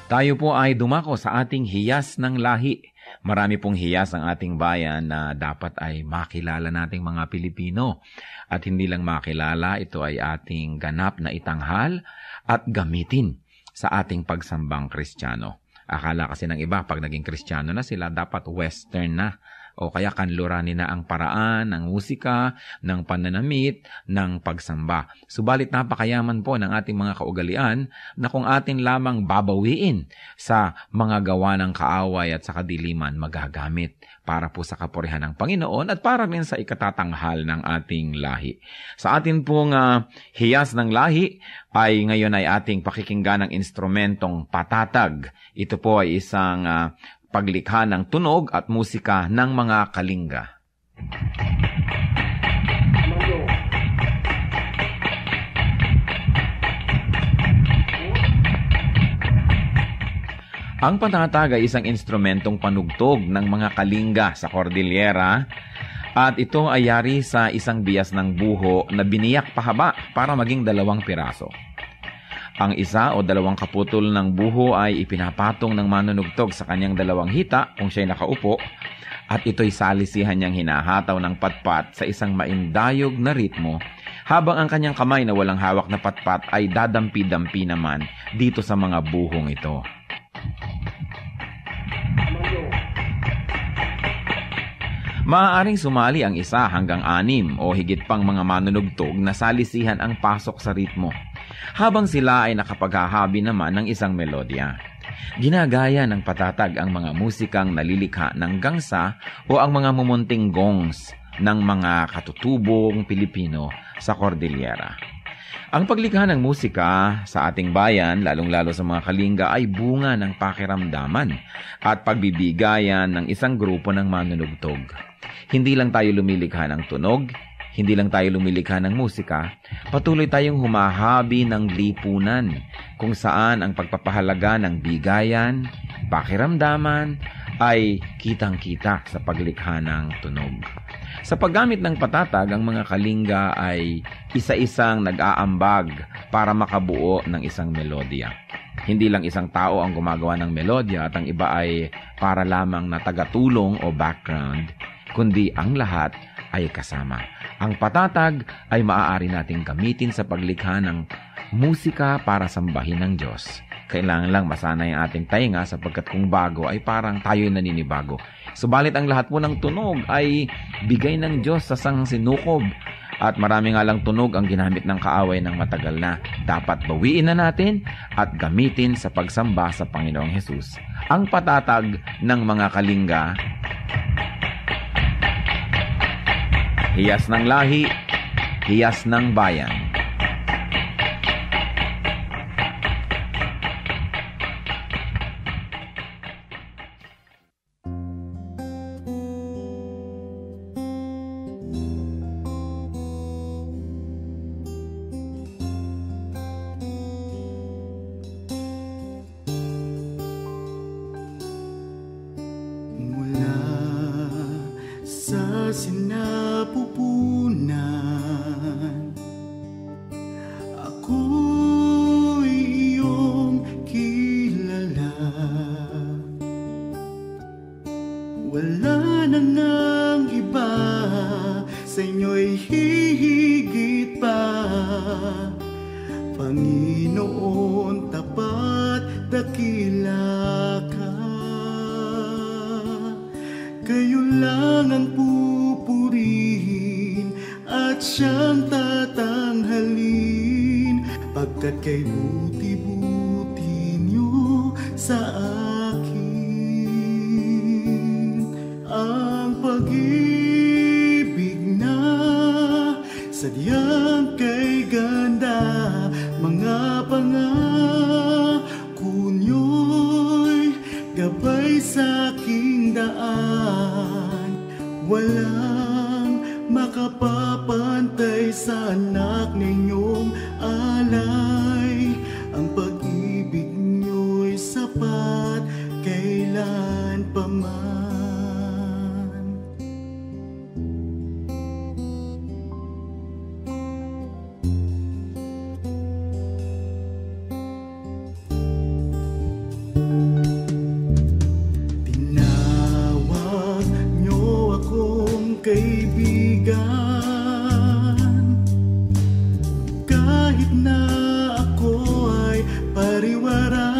Tayo po ay dumako sa ating hiyas ng lahi. Marami pong hiyas ang ating bayan na dapat ay makilala nating mga Pilipino. At hindi lang makilala, ito ay ating ganap na itanghal at gamitin sa ating pagsambang Kristiyano. Akala kasi ng iba, pag naging Kristiyano na sila, dapat Western na. O kaya kanluranin na ang paraan, ng musika, ng pananamit, ng pagsamba. Subalit napakayaman po ng ating mga kaugalian na kung atin lamang babawiin sa mga gawa ng kaaway at sa kadiliman magagamit para po sa kapurihan ng Panginoon at para rin sa ikatatanghal ng ating lahi. Sa atin pong hiyas ng lahi ay ngayon ay ating pakikinggan ng instrumentong patatag. Ito po ay isang paglikha ng tunog at musika ng mga kalinga. Ang patatag ay isang instrumentong panugtog ng mga kalinga sa Cordillera at ito ay yari sa isang bias ng buho na biniyak pahaba para maging 2 piraso. Ang isa o 2 kaputol ng buho ay ipinapatong ng manunugtog sa kanyang 2 hita kung siya'y nakaupo at ito'y salisihan niyang hinahataw ng patpat sa isang maindayog na ritmo habang ang kanyang kamay na walang hawak na patpat ay dadampi-dampi naman dito sa mga buhong ito. Maaaring sumali ang 1 hanggang 6 o higit pang mga manunugtog na salisihan ang pasok sa ritmo, habang sila ay nakapaghahabi naman ng isang melodya. Ginagaya ng patatag ang mga musikang nalilikha ng gangsa o ang mga mumunting gongs ng mga katutubong Pilipino sa Cordillera. Ang paglikha ng musika sa ating bayan, lalong-lalo sa mga kalinga, ay bunga ng pakiramdaman at pagbibigayan ng isang grupo ng manunugtog. Hindi lang tayo lumilikha ng tunog, hindi lang tayo lumilikha ng musika, patuloy tayong humahabi ng lipunan kung saan ang pagpapahalaga ng bigayan, pakiramdaman ay kitang-kita sa paglikha ng tunog. Sa paggamit ng patatag, ang mga kalinga ay isa-isang nag-aambag para makabuo ng isang melodya. Hindi lang isang tao ang gumagawa ng melodya at ang iba ay para lamang na tagatulong o background, kundi ang lahat ay kasama. Ang patatag ay maaari nating gamitin sa paglikha ng musika para sambahin ng Diyos. Kailangan lang masanay ang ating tainga sapagkat kung bago ay parang tayo'y naninibago. Subalit ang lahat po ng tunog ay bigay ng Diyos sa sang sinukob At marami nga lang tunog ang ginamit ng kaaway ng matagal na. Dapat bawiin na natin at gamitin sa pagsamba sa Panginoong Hesus. Ang patatag ng mga kalingga, hiyas ng lahi, hiyas ng bayan. Sinapupunan, ako'y iyong kilala. Wala na ngang iba, sa inyo'y hihigit pa. Panginoon, tapat dakila ka. Kayo lang ang pupurihin at siyang tatanghalin, pagkat kay buti-buti niyo sa akin. Ang pag-ibig na sadyang kay ganda, mga pangako niyo'y gabay sa aking daan. Walang makapapantay sa anak ninyong alay. Ang pag-ibig niyo'y sapat kailan pa man. Tinawag niyo akong kaibigan, kahit na ako ay pariwara.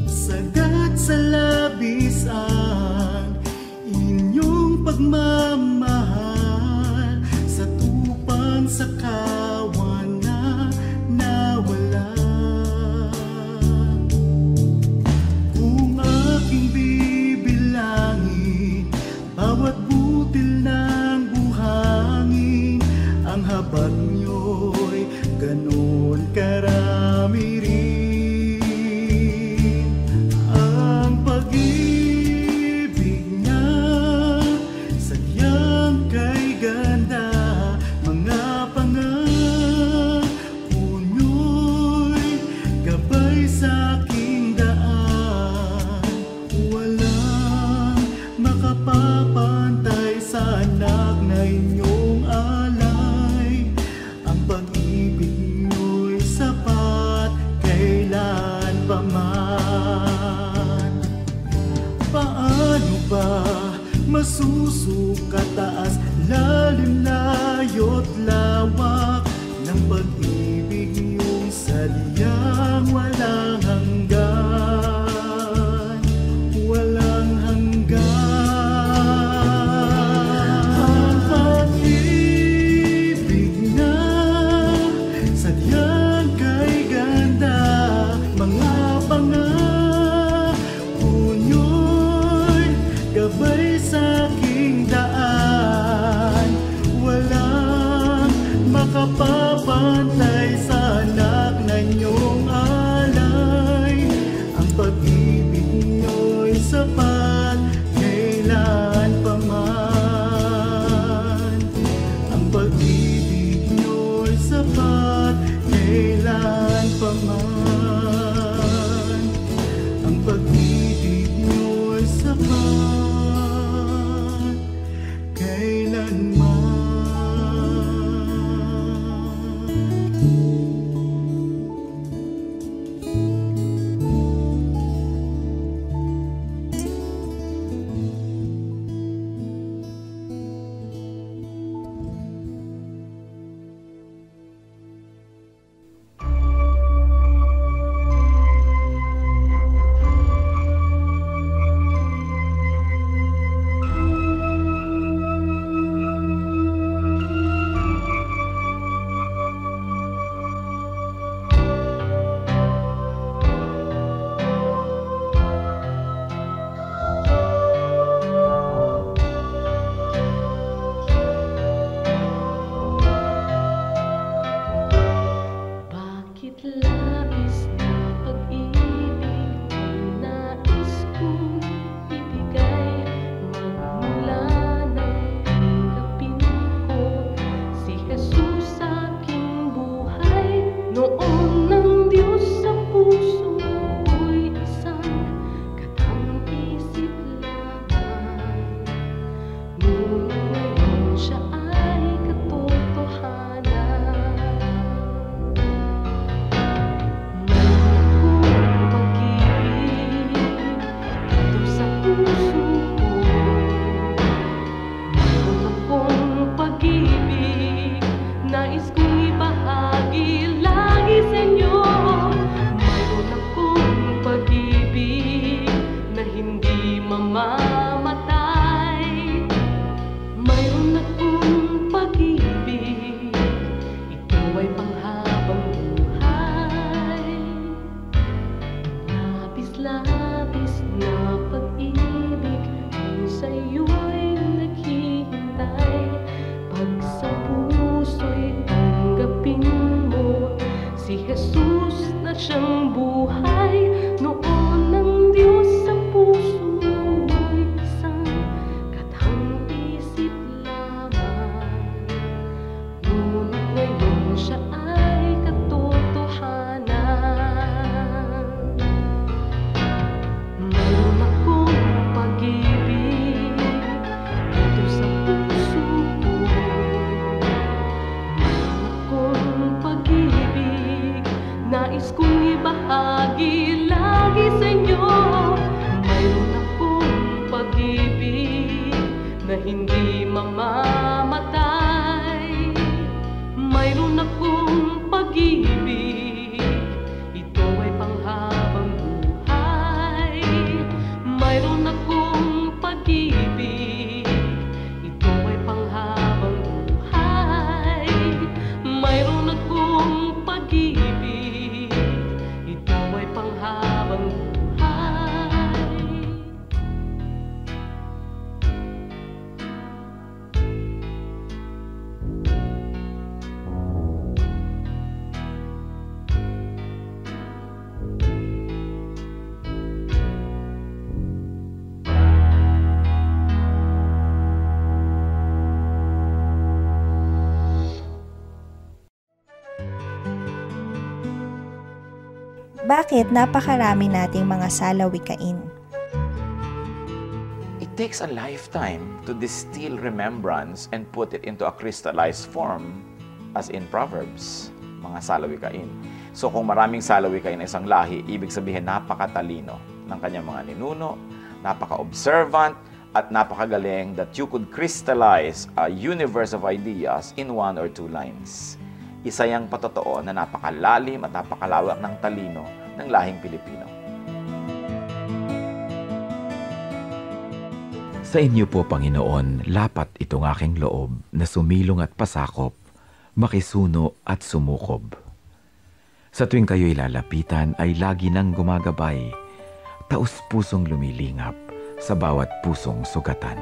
Sagat sa labis ang inyong pagmamahal, sa tupang sa kawan na nawala. Kung aking bibilangin bawat butil ng buhangin, ang habag niyo'y ganon karami rin. Ang pag-ibig niya sadyang kay ganda, mga pangako niyo'y gabay sa aking daan. Walang makapapantay sa anak na inyong alay. Ang pag-ibig niyo'y sapat kailan pa man. Paano ba masusukat taas, lalim, layo't lawak ng pag-ibig niyong sadyang walang hanggan, walang hanggan. Ang pag-ibig na sadyang kay ganda, mga pangako niyo'y gabay sa aking daan. Walang labis na pag-ibig ang nais kong ibigay. Magmula nang tanggapin ko si Jesus sa aking buhay. Noon ng Diyos sa puso ko'y isang katang-isip lamang. Ngunit ngayon siya ay katotohanan. Mayroon akong pag-ibig, ito ay panghabang buhay. Labis-labis na pag-ibig ang sa'yo'y naghihintay. Pag sa puso'y tanggapin mo si Jesus na siyang buhay. Noon ng Diyos sa puso'y isang katang-isip lamang. Ngunit ngayon siya ay katotohanan. Mayroon akong pag-ibig dito sa puso ko. Mayroon akong pag-ibig, nais kong ibahagi lagi sa inyo. Mayroon akong pag-ibig na hindi mamamatay. Mayroon akong pag-ibig, ito ay panghabang buhay. Mayroon akong pag-ibig, ito ay panghabang buhay. Mayroon akong pag-ibig, ito ay panghabang buhay. Bakit napakarami nating mga salawikain? It takes a lifetime to distill remembrance and put it into a crystallized form, as in Proverbs, mga salawikain. So kung maraming salawikain na isang lahi, ibig sabihin napakatalino ng kanyang mga ninuno, napaka-observant, at napakagaling that you could crystallize a universe of ideas in 1 or 2 lines. Isa yang patotoo na napakalalim at napakalawak ng talino ng lahing Pilipino. Sa inyo po, Panginoon, lapat itong aking loob na sumilong at pasakop, makisuno at sumukob. Sa tuwing kayo'y lalapitan ay lagi nang gumagabay, taus-pusong lumilingap sa bawat pusong sugatan.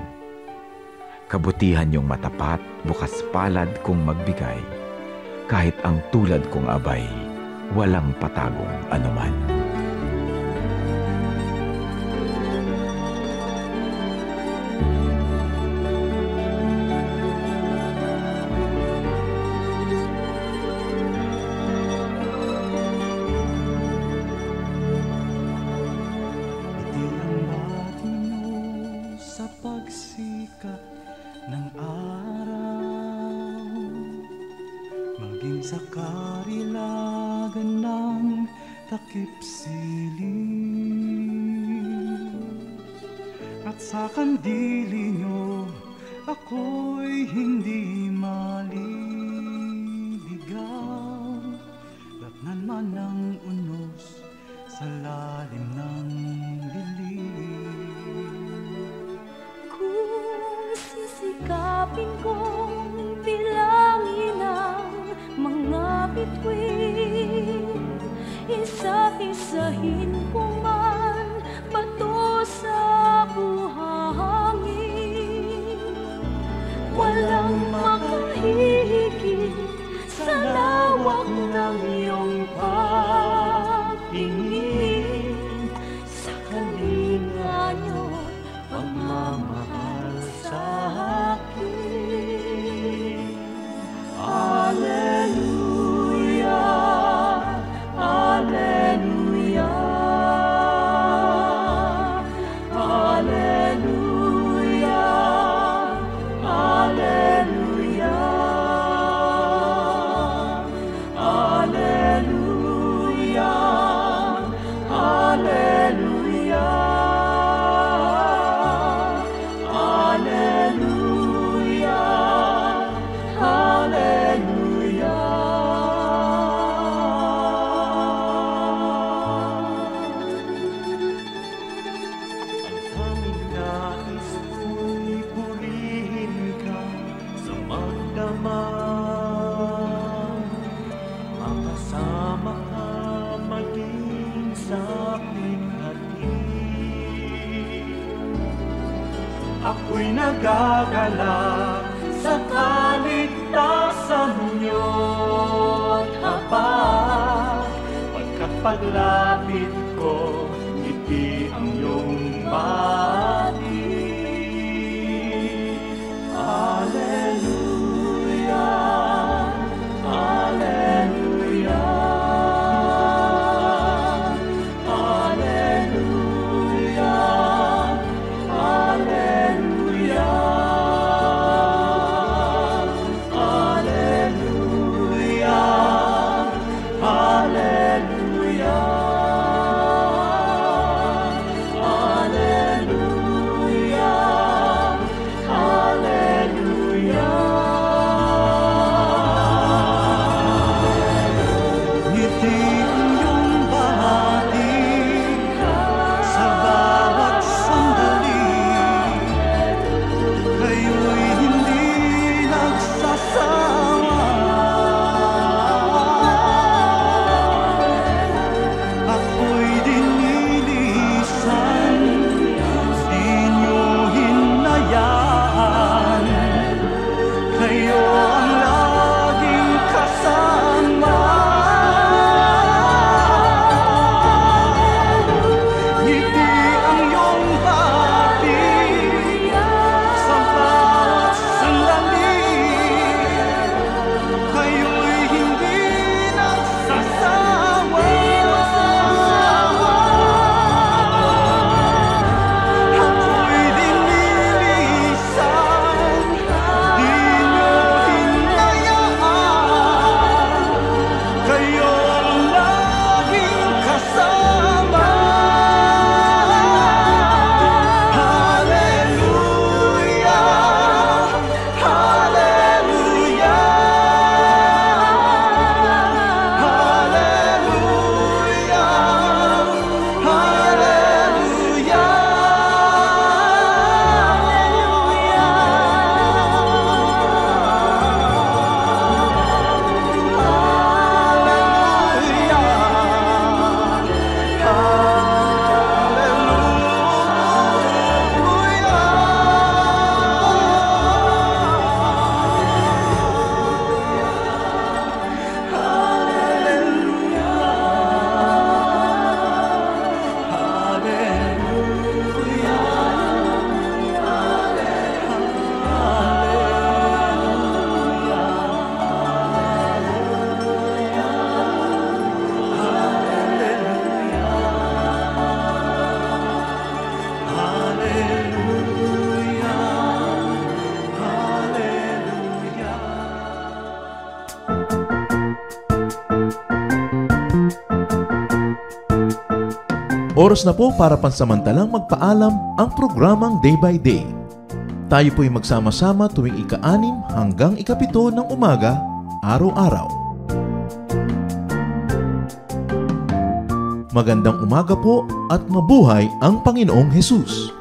Kabutihan niyong matapat, bukas palad kung magbigay, kahit ang tulad kong abay, walang patagong anuman. Itil ang matino sa pagsikat ng araw, maging sa karilagan ng takip siling. At sa kandili nyo ako'y hindi maliligaw. Datnan man ang unos sa lalim ng dilim. Kung sisikapin kong bilangin ang mga bituin, isa-isahin ko man bato sa buhangin. Walang makahihigit sa lawak ng iyong pag Sama ka maging sa pighati. Ako'y nagagalak sa kaligtasan niyo't habang pagkapaglapit ko, ngiti ang iyong bati. Hallelujah, Hallelujah, Hallelujah, Hallelujah, Hallelujah, Hallelujah, Oras na po para pansamantalang magpaalam ang programang Day by Day. Tayo po'y magsama-sama tuwing ika-6 hanggang ika-7 ng umaga, araw-araw. Magandang umaga po at mabuhay ang Panginoong Hesus!